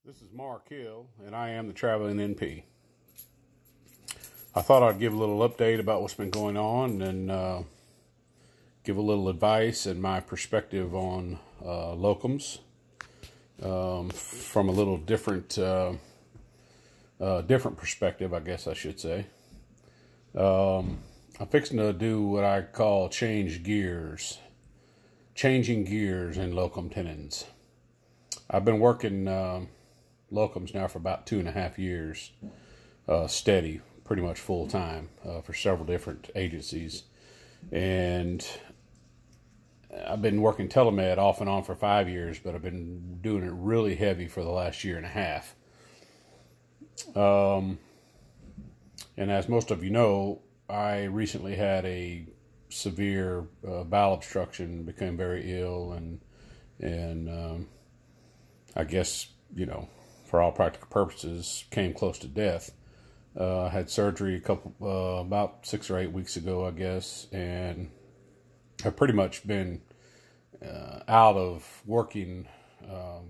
This is Mark Hill, and I am the Traveling NP. I thought I'd give a little update about what's been going on and give a little advice and my perspective on locums from a little different perspective, I guess I should say. I'm fixing to do what I call changing gears in locum tenens. I've been working locums now for about 2.5 years, steady, pretty much full time, for several different agencies. And I've been working telemed off and on for 5 years, but I've been doing it really heavy for the last 1.5 years. And as most of you know, I recently had a severe bowel obstruction, became very ill, and I guess, for all practical purposes, came close to death. I had surgery about 6 or 8 weeks ago, I guess, and I've pretty much been out of working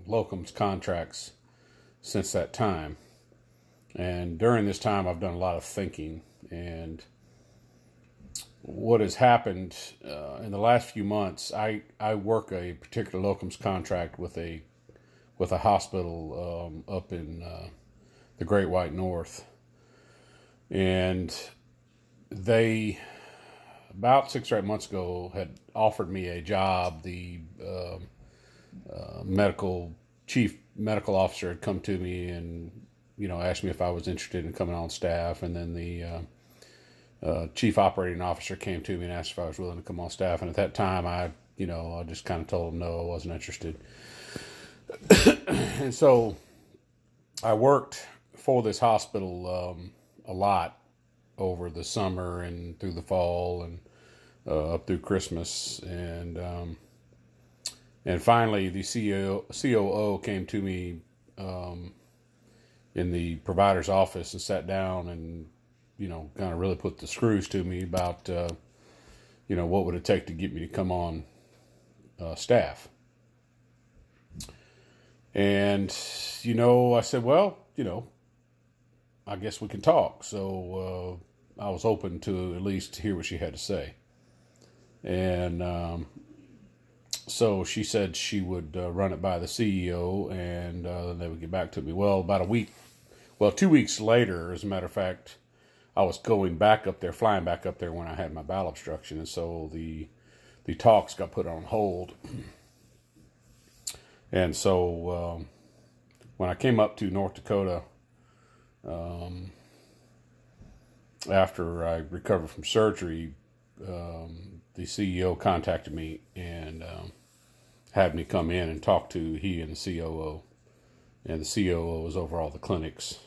locums contracts since that time. And during this time, I've done a lot of thinking. And what has happened in the last few months, I work a particular locums contract with a hospital up in the Great White North. And they, about 6 or 8 months ago, had offered me a job. The chief medical officer had come to me and, asked me if I was interested in coming on staff. And then the chief operating officer came to me and asked if I was willing to come on staff. And at that time, I just kind of told him no, I wasn't interested. And so I worked for this hospital a lot over the summer and through the fall and up through Christmas. And finally the COO came to me in the provider's office and sat down and, kind of really put the screws to me about, what would it take to get me to come on staff. And, I said, well, I guess we can talk. So I was open to at least hear what she had to say. And so she said she would run it by the CEO and then they would get back to me. Well, 2 weeks later, as a matter of fact, I was flying back up there when I had my bowel obstruction. And so the talks got put on hold. And so when I came up to North Dakota, after I recovered from surgery, the CEO contacted me and had me come in and talk to he and the COO. And the COO was over all the clinics.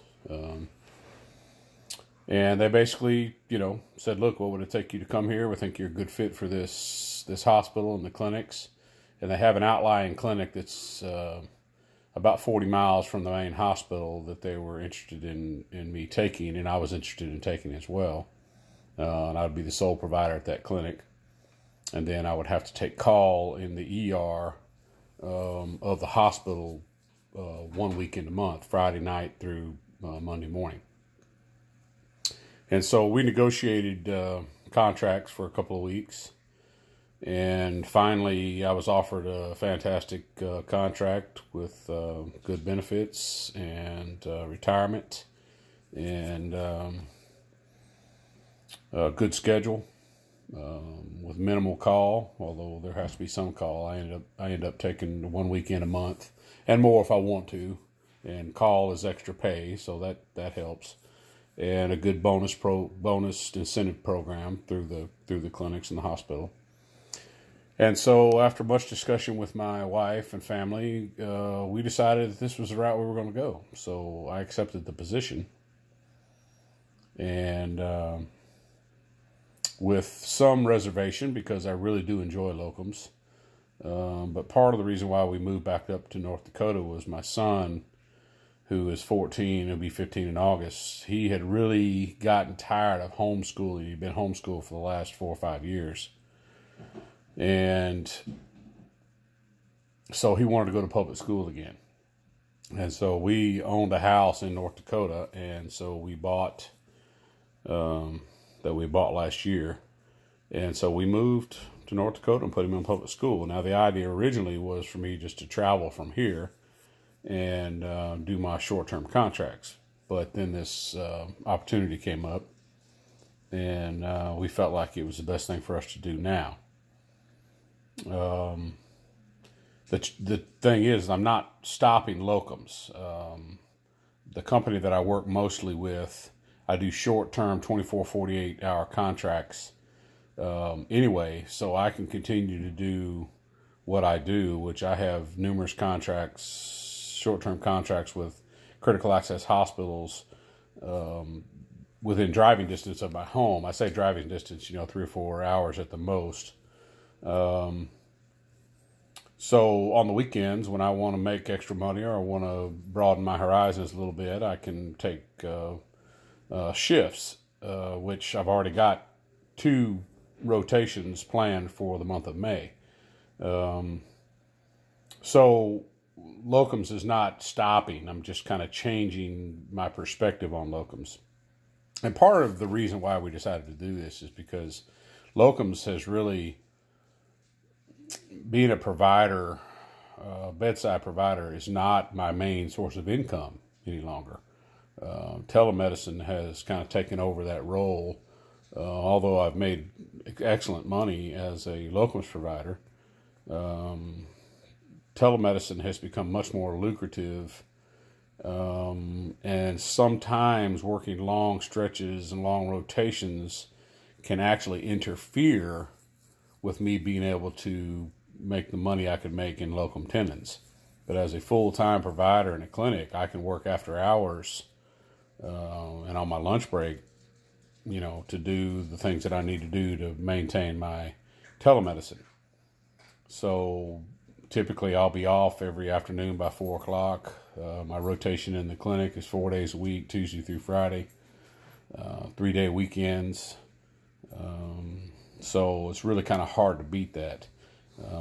And they basically, said, look, what would it take you to come here? We think you're a good fit for this hospital and the clinics. And they have an outlying clinic that's about 40 miles from the main hospital that they were interested in me taking, and I was interested in taking as well. And I would be the sole provider at that clinic. And then I would have to take call in the ER of the hospital 1 weekend a month, Friday night through Monday morning. And so we negotiated contracts for a couple of weeks. And finally, I was offered a fantastic contract with good benefits and retirement and a good schedule with minimal call, although there has to be some call. I ended up taking 1 weekend a month and more if I want to. And call is extra pay, so that helps. And a good bonus incentive program through the clinics and the hospital. And so after much discussion with my wife and family, we decided that this was the route we were going to go. So I accepted the position. And with some reservation, because I really do enjoy locums. But part of the reason why we moved back up to North Dakota was my son, who is 14, he'll be 15 in August. He had really gotten tired of homeschooling. He'd been homeschooled for the last 4 or 5 years. And so he wanted to go to public school again. And so we owned a house in North Dakota, and so we bought that we bought last year. And so we moved to North Dakota and put him in public school. Now, the idea originally was for me just to travel from here and do my short-term contracts. But then this opportunity came up, and we felt like it was the best thing for us to do now. The thing is, I'm not stopping locums. The company that I work mostly with, I do short-term 24, 48-hour contracts anyway, so I can continue to do what I do, which I have numerous contracts, short-term contracts with critical access hospitals within driving distance of my home. I say driving distance, 3 or 4 hours at the most. So on the weekends, when I want to make extra money or I want to broaden my horizons a little bit, I can take shifts, which I've already got 2 rotations planned for the month of May. So locums is not stopping. I'm just kind of changing my perspective on locums. And part of the reason why we decided to do this is because locums has really, being a provider, bedside provider, is not my main source of income any longer. Telemedicine has kind of taken over that role. Although I've made excellent money as a locums provider, telemedicine has become much more lucrative. And sometimes working long stretches and long rotations can actually interfere with me being able to make the money I could make in locum tenens. But as a full-time provider in a clinic, I can work after hours and on my lunch break, to do the things that I need to do to maintain my telemedicine. So typically I'll be off every afternoon by 4 o'clock. My rotation in the clinic is 4 days a week, Tuesday through Friday, 3-day weekends. So it's really kind of hard to beat that.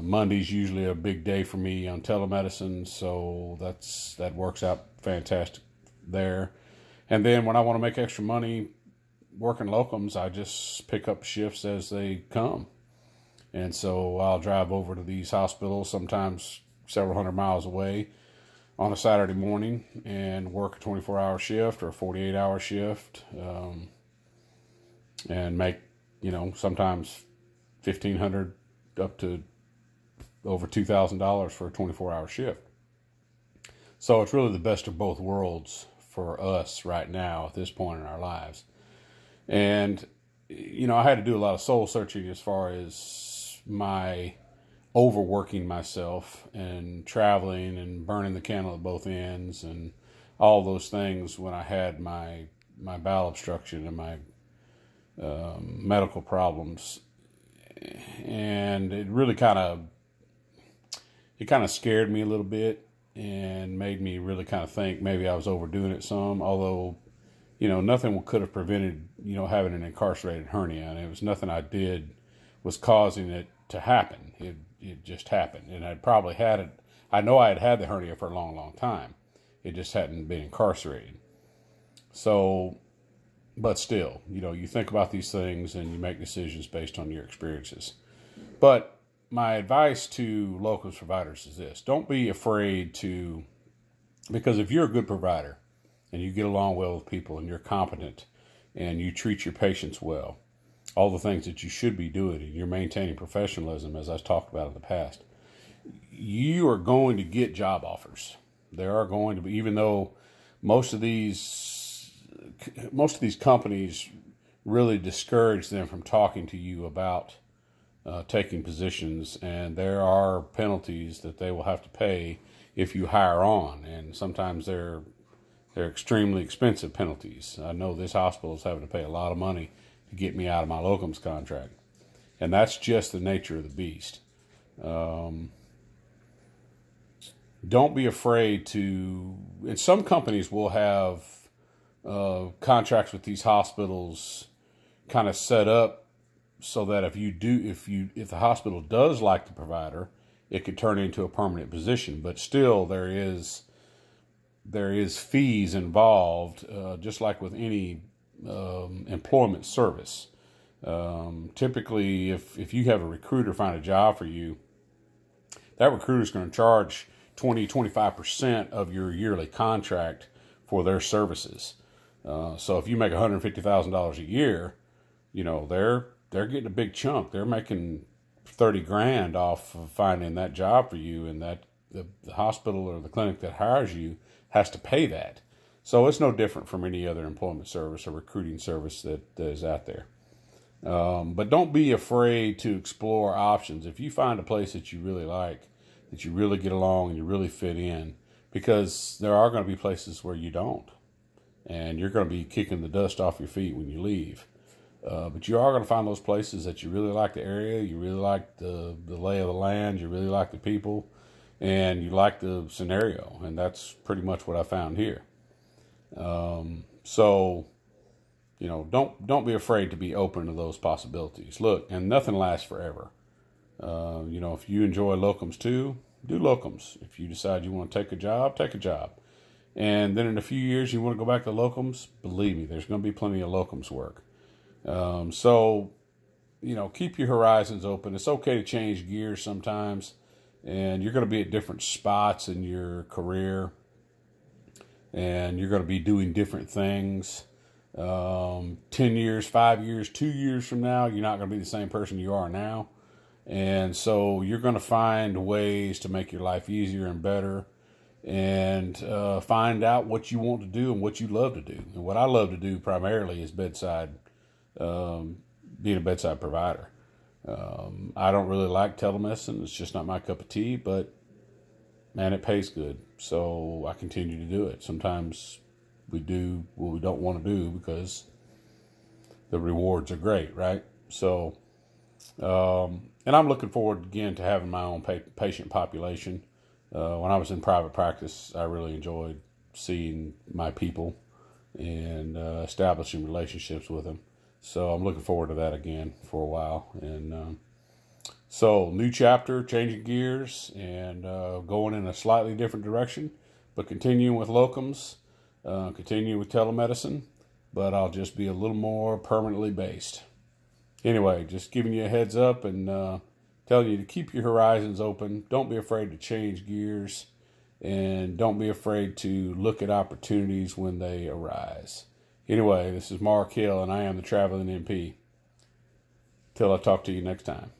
Monday's usually a big day for me on telemedicine, so that works out fantastic there. And then when I want to make extra money working locums, I just pick up shifts as they come. And so I'll drive over to these hospitals, sometimes several hundred miles away, on a Saturday morning and work a 24-hour shift or a 48-hour shift, and make, sometimes $1,500 up to over $2,000 for a 24-hour shift. So it's really the best of both worlds for us right now at this point in our lives. And, I had to do a lot of soul searching as far as my overworking myself and traveling and burning the candle at both ends and all those things when I had my bowel obstruction and my medical problems. And it really kind of scared me a little bit and made me really kind of think maybe I was overdoing it some, although, nothing could have prevented, having an incarcerated hernia, and it was nothing I did was causing it to happen. It just happened, and I'd probably had it. I know I had the hernia for a long, long time. It just hadn't been incarcerated. So, but still, you think about these things and you make decisions based on your experiences. But my advice to locums providers is this: don't be afraid to, because if you're a good provider and you get along well with people and you're competent and you treat your patients well, all the things that you should be doing, and you're maintaining professionalism, as I've talked about in the past, you are going to get job offers. There are going to be, even though most of these companies really discourage them from talking to you about taking positions, and there are penalties that they will have to pay if you hire on, and sometimes they're extremely expensive penalties. I know this hospital is having to pay a lot of money to get me out of my locums contract, and that's just the nature of the beast. Don't be afraid to, and some companies will have contracts with these hospitals kind of set up so that if the hospital does like the provider, it could turn into a permanent position. But still, there is there is fees involved, just like with any employment service. Typically, if you have a recruiter find a job for you, that recruiter is going to charge 25% of your yearly contract for their services. So if you make $150,000 a year, you know, they're getting a big chunk. They're making 30 grand off of finding that job for you, and that the hospital or the clinic that hires you has to pay that. So it's no different from any other employment service or recruiting service that is out there. But don't be afraid to explore options. If you find a place that you really like, that you really get along and you really fit in, because there are going to be places where you don't, and you're going to be kicking the dust off your feet when you leave. But you are going to find those places that you really like the area, you really like the lay of the land, you really like the people, and you like the scenario. And that's pretty much what I found here. So, you know, don't be afraid to be open to those possibilities. Look, and nothing lasts forever. You know, if you enjoy locums too, do locums. If you decide you want to take a job, take a job. And then in a few years you want to go back to locums, believe me, there's going to be plenty of locums work. So, you know, keep your horizons open. It's okay to change gears sometimes, and you're going to be at different spots in your career, and you're going to be doing different things. 10 years, 5 years, 2 years from now, you're not going to be the same person you are now. And so you're going to find ways to make your life easier and better, and find out what you want to do and what you love to do. And what I love to do primarily is bedside, being a bedside provider. I don't really like telemedicine. It's just not my cup of tea, but man, it pays good. So I continue to do it. Sometimes we do what we don't want to do because the rewards are great, right? So, and I'm looking forward again to having my own patient population. When I was in private practice, I really enjoyed seeing my people and establishing relationships with them. So I'm looking forward to that again for a while. And so new chapter, changing gears, and going in a slightly different direction, but continuing with locums, continuing with telemedicine, but I'll just be a little more permanently based. Anyway, just giving you a heads up and telling you to keep your horizons open. Don't be afraid to change gears, and don't be afraid to look at opportunities when they arise. Anyway, this is Mark Hill, and I am the Traveling MP. Till I talk to you next time.